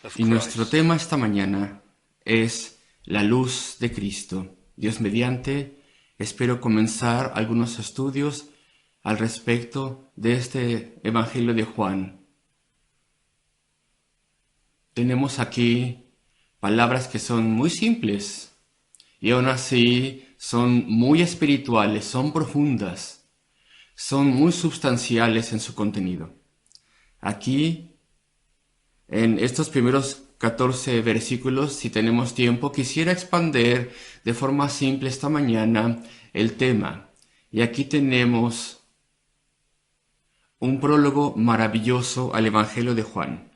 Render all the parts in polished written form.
of Y nuestro Christ. tema esta mañana es la luz de Cristo. Dios mediante, espero comenzar algunos estudios al respecto de este Evangelio de Juan. Tenemos aquí palabras que son muy simples y aún así son muy espirituales, son profundas, son muy sustanciales en su contenido. Aquí, en estos primeros 14 versículos, si tenemos tiempo, quisiera expander de forma simple esta mañana el tema. Y aquí tenemos un prólogo maravilloso al Evangelio de Juan.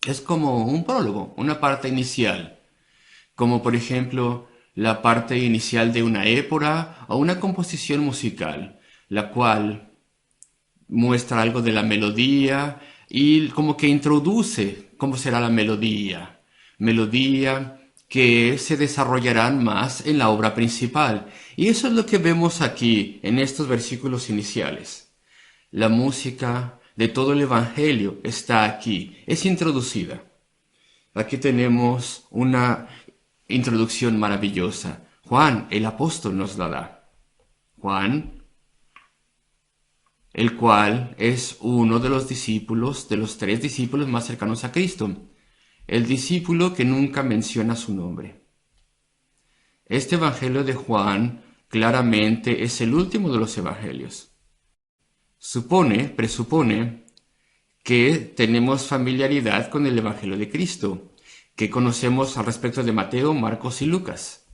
Es como un prólogo, una parte inicial, como por ejemplo la parte inicial de una épora o una composición musical, la cual muestra algo de la melodía y como que introduce cómo será la melodía. Melodía que se desarrollarán más en la obra principal. Y eso es lo que vemos aquí en estos versículos iniciales. La música de todo el Evangelio está aquí, es introducida. Aquí tenemos una introducción maravillosa. Juan, el apóstol, nos la da. Juan, el cual es uno de los discípulos, de los 3 discípulos más cercanos a Cristo, el discípulo que nunca menciona su nombre. Este Evangelio de Juan claramente es el último de los evangelios. Presupone que tenemos familiaridad con el Evangelio de Cristo, que conocemos al respecto de Mateo, Marcos y Lucas.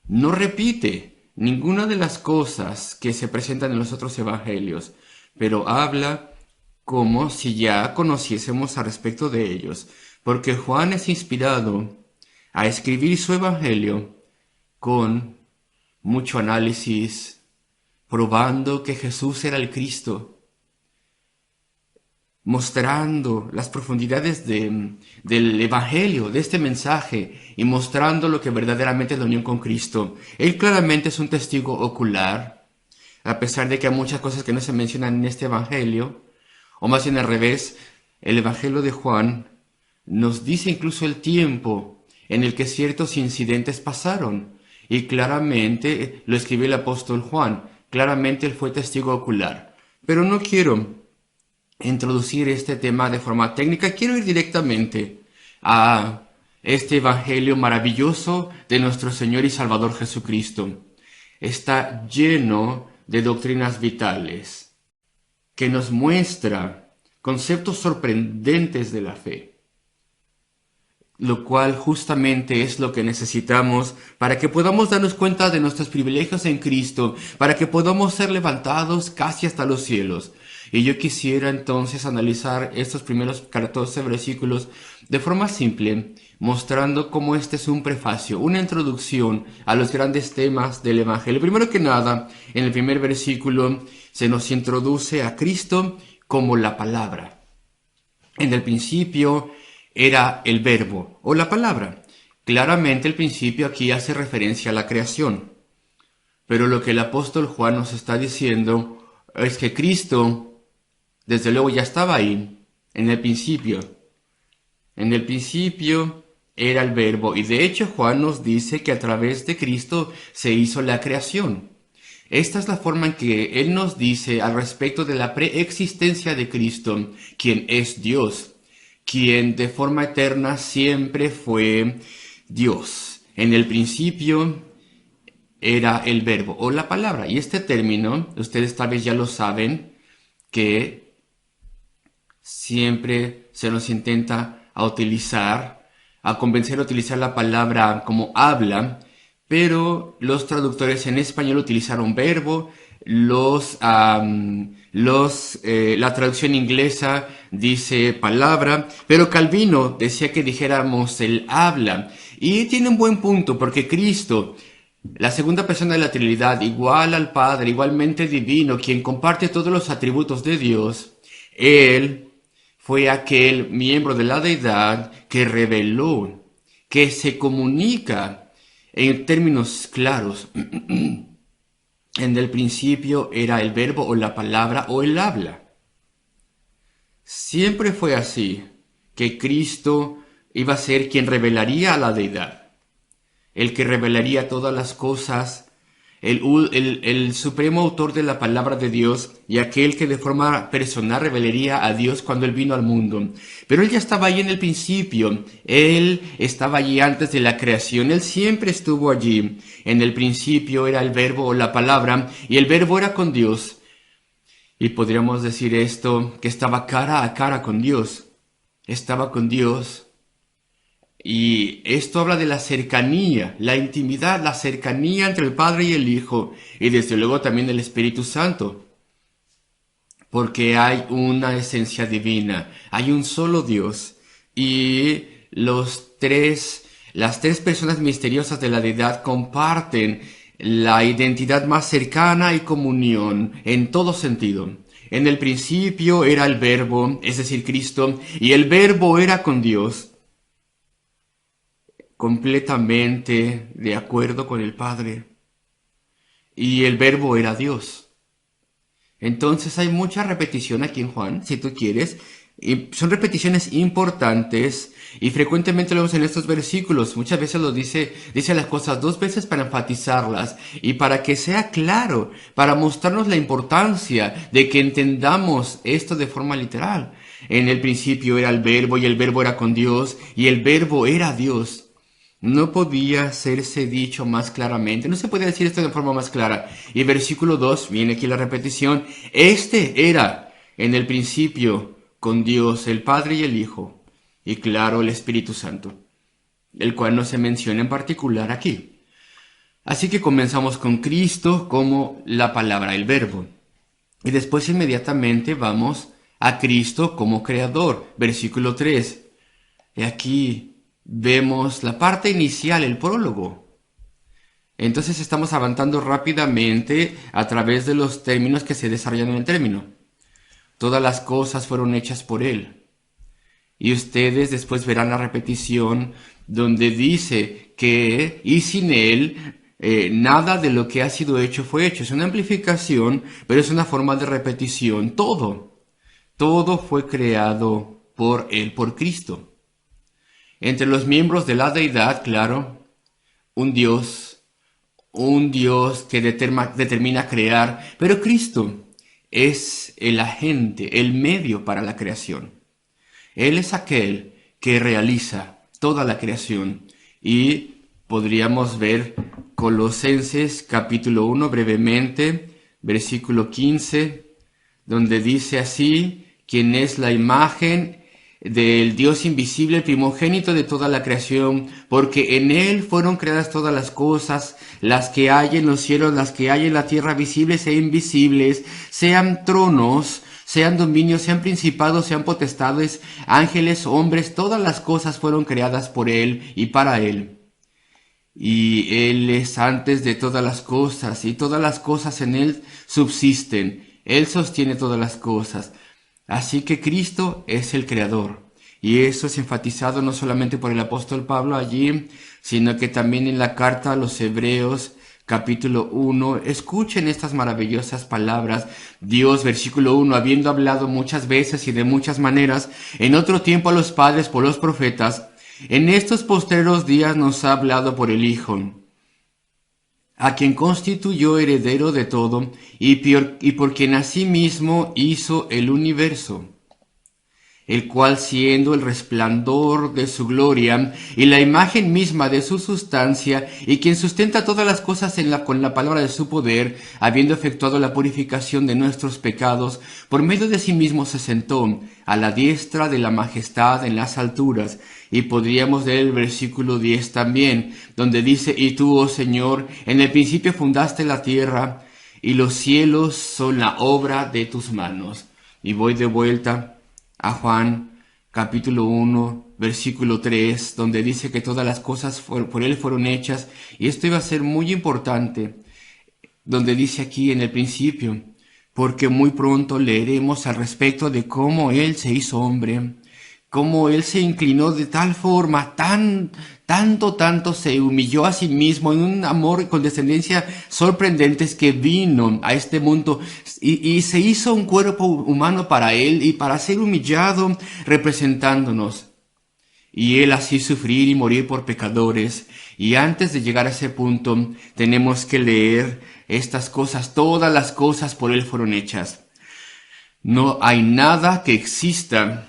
No repite ninguna de las cosas que se presentan en los otros evangelios, pero habla como si ya conociésemos al respecto de ellos, porque Juan es inspirado a escribir su evangelio con mucho análisis, probando que Jesús era el Cristo, mostrando las profundidades del Evangelio, de este mensaje, y mostrando lo que verdaderamente es la unión con Cristo. Él claramente es un testigo ocular, a pesar de que hay muchas cosas que no se mencionan en este Evangelio, o más bien al revés, el Evangelio de Juan nos dice incluso el tiempo en el que ciertos incidentes pasaron, y claramente lo escribió el apóstol Juan, claramente él fue testigo ocular. Pero no quiero introducir este tema de forma técnica, quiero ir directamente a este Evangelio maravilloso de nuestro Señor y Salvador Jesucristo. Está lleno de doctrinas vitales que nos muestra conceptos sorprendentes de la fe, lo cual justamente es lo que necesitamos para que podamos darnos cuenta de nuestros privilegios en Cristo, para que podamos ser levantados casi hasta los cielos. Y yo quisiera entonces analizar estos primeros 14 versículos de forma simple, mostrando cómo este es un prefacio, una introducción a los grandes temas del Evangelio. Primero que nada, en el primer versículo se nos introduce a Cristo como la palabra. En el principio era el verbo o la palabra. Claramente el principio aquí hace referencia a la creación. Pero lo que el apóstol Juan nos está diciendo es que Cristo, desde luego, ya estaba ahí, en el principio. En el principio era el verbo, y de hecho Juan nos dice que a través de Cristo se hizo la creación. Esta es la forma en que Él nos dice al respecto de la preexistencia de Cristo, quien es Dios, quien de forma eterna siempre fue Dios. En el principio era el verbo o la palabra. Y este término, ustedes tal vez ya lo saben, que siempre se nos intenta a utilizar, a convencer a utilizar la palabra como habla, pero los traductores en español utilizaron verbo, la traducción inglesa dice palabra, pero Calvino decía que dijéramos el habla. Y tiene un buen punto, porque Cristo, la segunda persona de la Trinidad, igual al Padre, igualmente divino, quien comparte todos los atributos de Dios, Él fue aquel miembro de la deidad que reveló, que se comunica en términos claros. En el principio era el verbo o la palabra o el habla. Siempre fue así. que Cristo iba a ser quien revelaría a la deidad, el que revelaría todas las cosas, el supremo autor de la palabra de Dios y aquel que de forma personal revelaría a Dios cuando Él vino al mundo. Pero Él ya estaba allí en el principio, Él estaba allí antes de la creación, Él siempre estuvo allí. En el principio era el verbo o la palabra, y el verbo era con Dios. Y podríamos decir esto, que estaba cara a cara con Dios, estaba con Dios. Y esto habla de la cercanía, la intimidad, la cercanía entre el Padre y el Hijo, y desde luego también el Espíritu Santo, porque hay una esencia divina, hay un solo Dios, y las tres personas misteriosas de la deidad comparten la identidad más cercana y comunión en todo sentido. En el principio era el Verbo, es decir, Cristo, y el Verbo era con Dios, completamente de acuerdo con el Padre, y el Verbo era Dios. Entonces hay mucha repetición aquí en Juan, si tú quieres, y son repeticiones importantes y frecuentemente lo vemos en estos versículos. Muchas veces dice las cosas dos veces para enfatizarlas y para que sea claro, para mostrarnos la importancia de que entendamos esto de forma literal. En el principio era el Verbo y el Verbo era con Dios y el Verbo era Dios. No podía serse dicho más claramente, no se podía decir esto de forma más clara. Y versículo 2, viene aquí la repetición, este era en el principio con Dios, el Padre y el Hijo, y claro, el Espíritu Santo, el cual no se menciona en particular aquí. Así que comenzamos con Cristo como la palabra, el verbo. Y después inmediatamente vamos a Cristo como creador, versículo 3. Y aquí vemos la parte inicial, el prólogo. Entonces estamos avanzando rápidamente a través de los términos que se desarrollan en el término. Todas las cosas fueron hechas por Él. Y ustedes después verán la repetición donde dice que y sin Él nada de lo que ha sido hecho fue hecho. Es una amplificación, pero es una forma de repetición. Todo fue creado por Él, por Cristo. Entre los miembros de la deidad, claro, un Dios que determina crear, pero Cristo es el agente, el medio para la creación. Él es aquel que realiza toda la creación. Y podríamos ver Colosenses capítulo 1 brevemente, versículo 15, donde dice así, quien es la imagen del Dios invisible, el primogénito de toda la creación, porque en Él fueron creadas todas las cosas, las que hay en los cielos, las que hay en la tierra, visibles e invisibles, sean tronos, sean dominios, sean principados, sean potestades, ángeles, hombres, todas las cosas fueron creadas por Él y para Él. Y Él es antes de todas las cosas, y todas las cosas en Él subsisten. Él sostiene todas las cosas. Así que Cristo es el creador. Y eso es enfatizado no solamente por el apóstol Pablo allí, sino que también en la carta a los Hebreos, capítulo 1. Escuchen estas maravillosas palabras. Dios, versículo 1, habiendo hablado muchas veces y de muchas maneras, en otro tiempo a los padres por los profetas, en estos postreros días nos ha hablado por el Hijo, a quien constituyó heredero de todo, y por quien asimismo hizo el universo, el cual siendo el resplandor de su gloria y la imagen misma de su sustancia, y quien sustenta todas las cosas con la palabra de su poder, habiendo efectuado la purificación de nuestros pecados, por medio de sí mismo se sentó a la diestra de la majestad en las alturas. Y podríamos leer el versículo 10 también, donde dice, y tú, oh Señor, en el principio fundaste la tierra, y los cielos son la obra de tus manos. Y voy de vuelta a Juan capítulo 1, versículo 3, donde dice que todas las cosas por Él fueron hechas, y esto iba a ser muy importante, donde dice aquí en el principio, porque muy pronto leeremos al respecto de cómo Él se hizo hombre, cómo Él se inclinó de tal forma, tanto se humilló a sí mismo en un amor y condescendencia sorprendentes que vino a este mundo y se hizo un cuerpo humano para Él y para ser humillado representándonos. Y Él así sufrir y morir por pecadores. Y antes de llegar a ese punto, tenemos que leer estas cosas, todas las cosas por Él fueron hechas. No hay nada que exista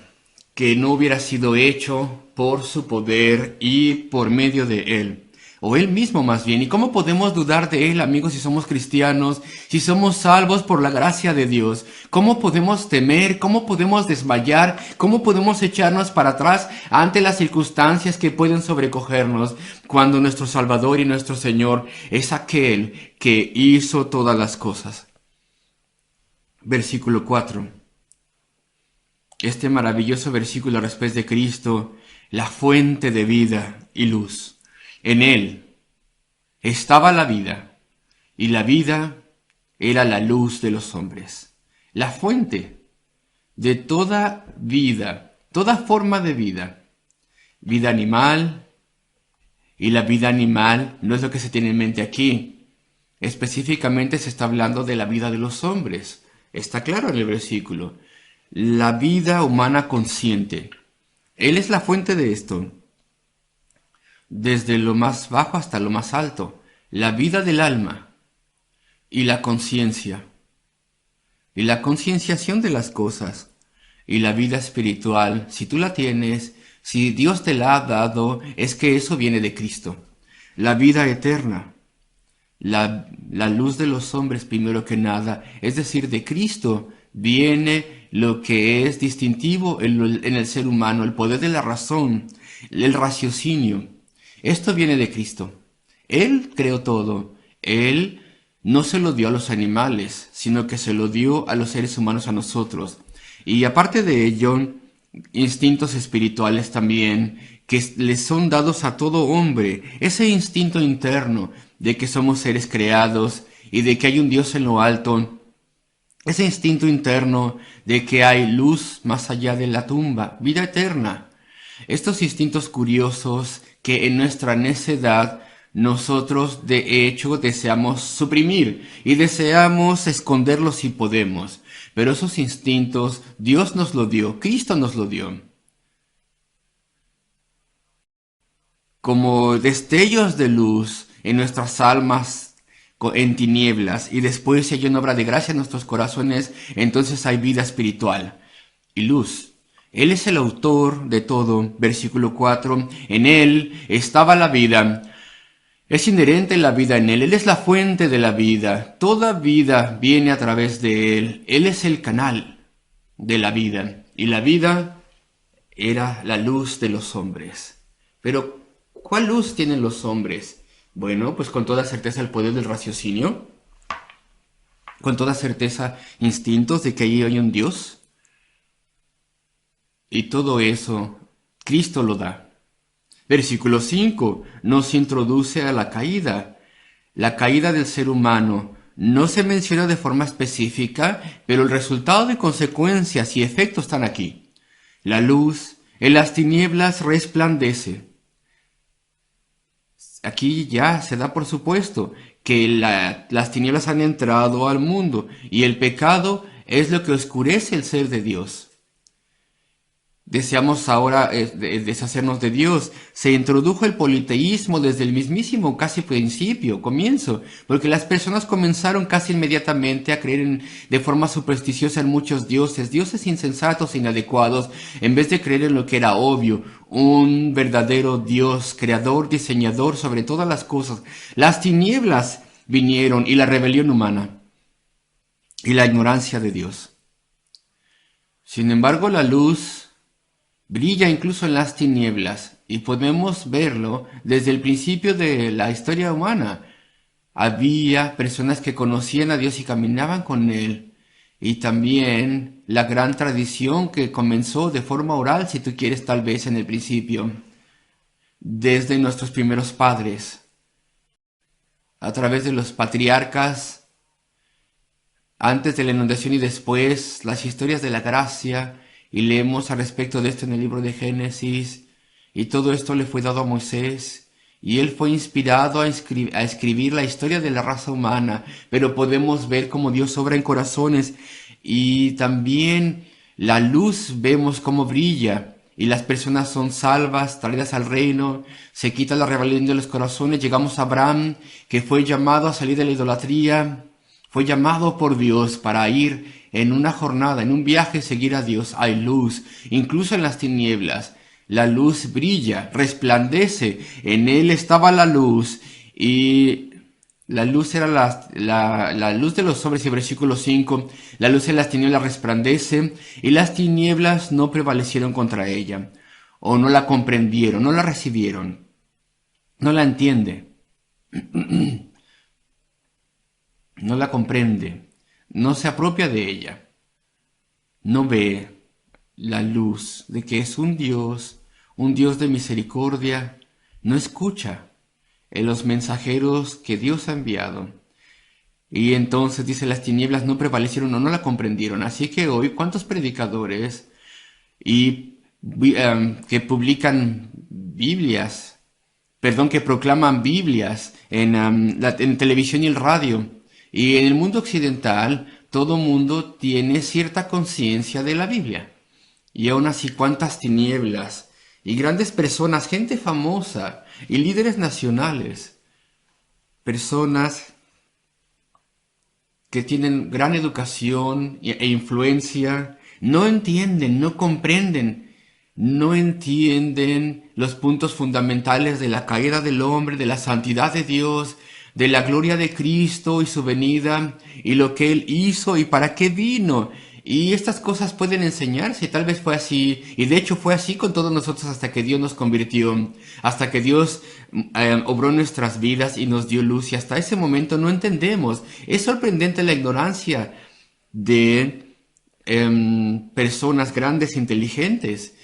que no hubiera sido hecho por su poder y por medio de Él. O Él mismo más bien. ¿Y cómo podemos dudar de Él, amigos, si somos cristianos, si somos salvos por la gracia de Dios? ¿Cómo podemos temer? ¿Cómo podemos desmayar? ¿Cómo podemos echarnos para atrás ante las circunstancias que pueden sobrecogernos cuando nuestro Salvador y nuestro Señor es aquel que hizo todas las cosas? Versículo 4. Este maravilloso versículo después de Cristo, la fuente de vida y luz. En Él estaba la vida, y la vida era la luz de los hombres. La fuente de toda vida, toda forma de vida. Vida animal, y la vida animal no es lo que se tiene en mente aquí. Específicamente se está hablando de la vida de los hombres. Está claro en el versículo. La vida humana consciente. Él es la fuente de esto. Desde lo más bajo hasta lo más alto. La vida del alma y la conciencia. Y la concienciación de las cosas. Y la vida espiritual, si tú la tienes, si Dios te la ha dado, es que eso viene de Cristo. La vida eterna. La luz de los hombres primero que nada, es decir, de Cristo viene lo que es distintivo en el ser humano, el poder de la razón, el raciocinio. Esto viene de Cristo. Él creó todo. Él no se lo dio a los animales, sino que se lo dio a los seres humanos, a nosotros. Y aparte de ello, instintos espirituales también, que les son dados a todo hombre. Ese instinto interno de que somos seres creados y de que hay un Dios en lo alto. Ese instinto interno de que hay luz más allá de la tumba, vida eterna. Estos instintos curiosos que en nuestra necedad nosotros de hecho deseamos suprimir y deseamos esconderlos si podemos. Pero esos instintos Dios nos lo dio, Cristo nos lo dio. Como destellos de luz en nuestras almas en tinieblas, y después si hay una obra de gracia en nuestros corazones, entonces hay vida espiritual y luz. Él es el autor de todo. Versículo 4. En Él estaba la vida. Es inherente la vida en Él. Él es la fuente de la vida. Toda vida viene a través de Él. Él es el canal de la vida. Y la vida era la luz de los hombres. Pero, ¿cuál luz tienen los hombres? Bueno, pues con toda certeza el poder del raciocinio. Con toda certeza instintos de que ahí hay un Dios. Y todo eso, Cristo lo da. Versículo 5 nos introduce a la caída. La caída del ser humano no se menciona de forma específica, pero el resultado de consecuencias y efectos están aquí. La luz en las tinieblas resplandece. Aquí ya se da por supuesto que las tinieblas han entrado al mundo y el pecado es lo que oscurece el ser de Dios. Deseamos ahora deshacernos de Dios. Se introdujo el politeísmo desde el mismísimo casi principio, comienzo, porque las personas comenzaron casi inmediatamente a creer de forma supersticiosa en muchos dioses, dioses insensatos e inadecuados, en vez de creer en lo que era obvio, un verdadero Dios, creador, diseñador sobre todas las cosas. Las tinieblas vinieron y la rebelión humana y la ignorancia de Dios. Sin embargo, la luz brilla incluso en las tinieblas y podemos verlo desde el principio de la historia humana. Había personas que conocían a Dios y caminaban con Él. Y también la gran tradición que comenzó de forma oral, si tú quieres, tal vez en el principio, desde nuestros primeros padres, a través de los patriarcas, antes de la inundación y después, las historias de la gracia y leemos al respecto de esto en el libro de Génesis, y todo esto le fue dado a Moisés, y él fue inspirado a escribir la historia de la raza humana, pero podemos ver cómo Dios obra en corazones, y también la luz vemos cómo brilla, y las personas son salvas, traídas al reino, se quita la rebelión de los corazones, llegamos a Abraham, que fue llamado a salir de la idolatría, fue llamado por Dios para ir en una jornada, en un viaje, seguir a Dios. Hay luz, incluso en las tinieblas. La luz brilla, resplandece. En él estaba la luz y la luz era la luz de los hombres, y versículo 5, la luz en las tinieblas resplandece y las tinieblas no prevalecieron contra ella, o no la comprendieron, no la recibieron, no la entiende, no la comprende, no se apropia de ella, no ve la luz de que es un Dios de misericordia, no escucha en los mensajeros que Dios ha enviado. Y entonces dice, las tinieblas no prevalecieron o no la comprendieron. Así que hoy, ¿cuántos predicadores que publican Biblias, que proclaman Biblias en televisión y el radio? Y en el mundo occidental, todo mundo tiene cierta conciencia de la Biblia. Y aún así, cuántas tinieblas. Y grandes personas, gente famosa y líderes nacionales, personas que tienen gran educación e influencia, no entienden, no comprenden, no entienden los puntos fundamentales de la caída del hombre, de la santidad de Dios, de la gloria de Cristo y su venida, y lo que Él hizo y para qué vino. Y estas cosas pueden enseñarse, tal vez fue así, y de hecho fue así con todos nosotros hasta que Dios nos convirtió, hasta que Dios obró en nuestras vidas y nos dio luz, y hasta ese momento no entendemos. Es sorprendente la ignorancia de personas grandes e inteligentes,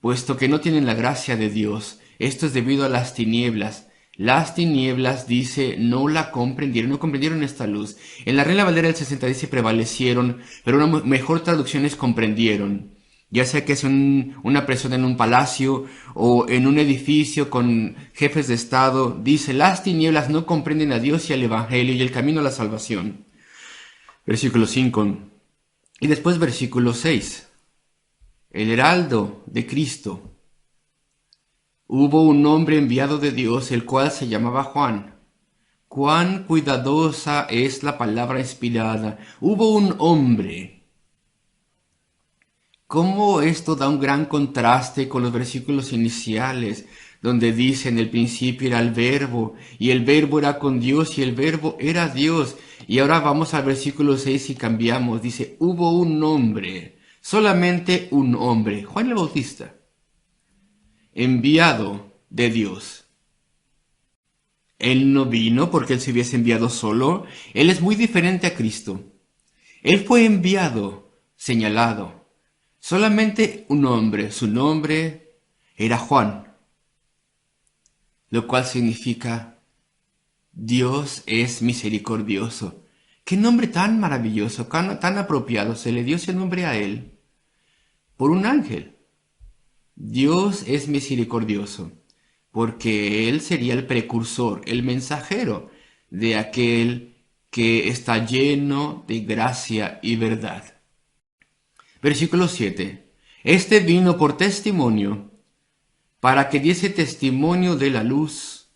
puesto que no tienen la gracia de Dios. Esto es debido a las tinieblas. Las tinieblas, dice, no la comprendieron, no comprendieron esta luz. En la Reina Valera del 60 dice prevalecieron, pero una mejor traducción es comprendieron. Ya sea que es una persona en un palacio o en un edificio con jefes de estado, dice, las tinieblas no comprenden a Dios y al Evangelio y el camino a la salvación. Versículo 5. Y después versículo 6. El heraldo de Cristo. Hubo un hombre enviado de Dios, el cual se llamaba Juan. Cuán cuidadosa es la palabra inspirada. Hubo un hombre. Cómo esto da un gran contraste con los versículos iniciales, donde dice, en el principio era el verbo, y el verbo era con Dios, y el verbo era Dios. Y ahora vamos al versículo 6 y cambiamos. Dice, hubo un hombre, solamente un hombre, Juan el Bautista, enviado de Dios. Él no vino porque él se hubiese enviado solo. Él es muy diferente a Cristo. Él fue enviado, señalado. Solamente un hombre. Su nombre era Juan, lo cual significa Dios es misericordioso. Qué nombre tan maravilloso, tan apropiado. Se le dio ese nombre a él por un ángel. Dios es misericordioso, porque Él sería el precursor, el mensajero de aquel que está lleno de gracia y verdad. Versículo 7. Este vino por testimonio, para que diese testimonio de la luz.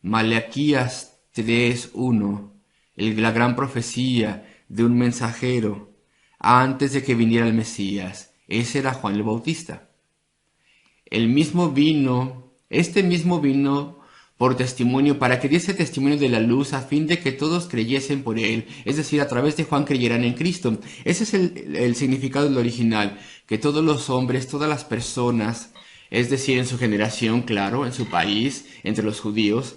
Malaquías 3:1, la gran profecía de un mensajero antes de que viniera el Mesías. Ese era Juan el Bautista. Este mismo vino por testimonio, para que diese testimonio de la luz, a fin de que todos creyesen por él. Es decir, a través de Juan creyeran en Cristo. Ese es el significado del original, que todos los hombres, todas las personas, es decir, en su generación, claro, en su país, entre los judíos,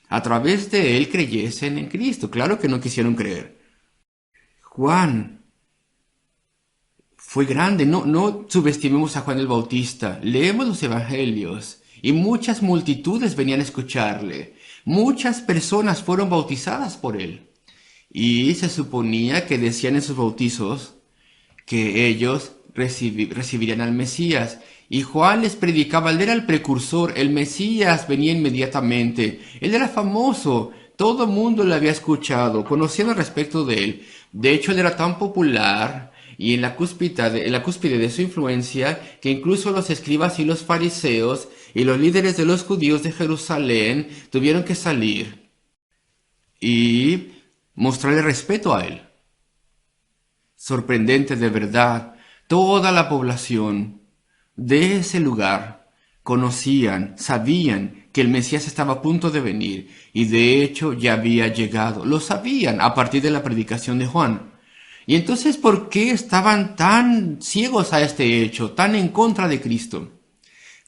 a través de él creyesen en Cristo. Claro que no quisieron creer. Juan fue grande, no subestimemos a Juan el Bautista. Leemos los evangelios y muchas multitudes venían a escucharle. Muchas personas fueron bautizadas por él. Y se suponía que decían en sus bautizos que ellos recibirían al Mesías. Y Juan les predicaba, él era el precursor, el Mesías venía inmediatamente, él era famoso, todo el mundo le había escuchado, conocían al respecto de él. De hecho, él era tan popular y en la cúspide de su influencia que incluso los escribas y los fariseos y los líderes de los judíos de Jerusalén tuvieron que salir y mostrarle respeto a él. Sorprendente de verdad, toda la población de ese lugar conocían, sabían que el Mesías estaba a punto de venir y de hecho ya había llegado. Lo sabían a partir de la predicación de Juan. Y entonces, ¿por qué estaban tan ciegos a este hecho, tan en contra de Cristo?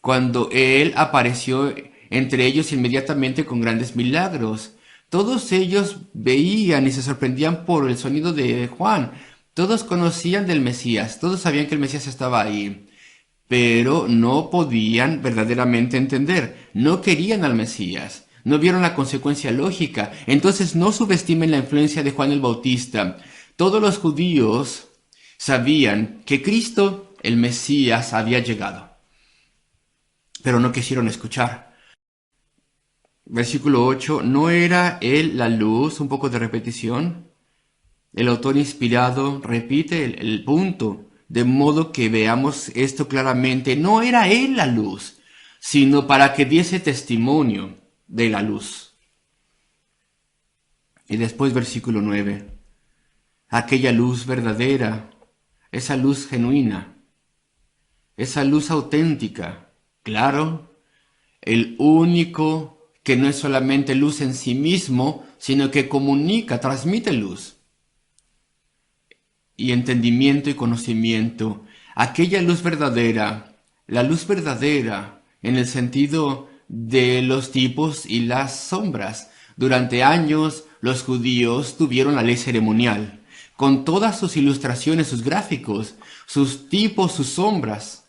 Cuando Él apareció entre ellos inmediatamente con grandes milagros. Todos ellos veían y se sorprendían por el sonido de Juan. Todos conocían del Mesías, todos sabían que el Mesías estaba ahí, pero no podían verdaderamente entender, no querían al Mesías, no vieron la consecuencia lógica. Entonces no subestimen la influencia de Juan el Bautista. Todos los judíos sabían que Cristo, el Mesías, había llegado, pero no quisieron escuchar. Versículo 8, ¿no era Él la luz? Un poco de repetición. El autor inspirado repite el punto, de modo que veamos esto claramente. No era Él la luz, sino para que diese testimonio de la luz. Y después versículo 9, aquella luz verdadera, esa luz genuina, esa luz auténtica, claro, el único que no es solamente luz en sí mismo, sino que comunica, transmite luz y entendimiento y conocimiento. Aquella luz verdadera, la luz verdadera en el sentido de los tipos y las sombras. Durante años los judíos tuvieron la ley ceremonial, con todas sus ilustraciones, sus gráficos, sus tipos, sus sombras.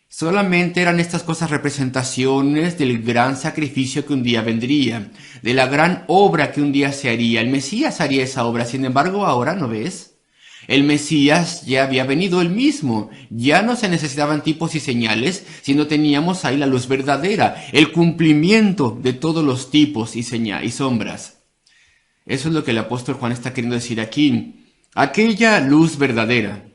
Solamente eran estas cosas representaciones del gran sacrificio que un día vendría, de la gran obra que un día se haría. El Mesías haría esa obra, sin embargo, ahora, ¿no ves? El Mesías ya había venido él mismo, ya no se necesitaban tipos y señales, sino teníamos ahí la luz verdadera, el cumplimiento de todos los tipos y sombras. Eso es lo que el apóstol Juan está queriendo decir aquí. Aquella luz verdadera,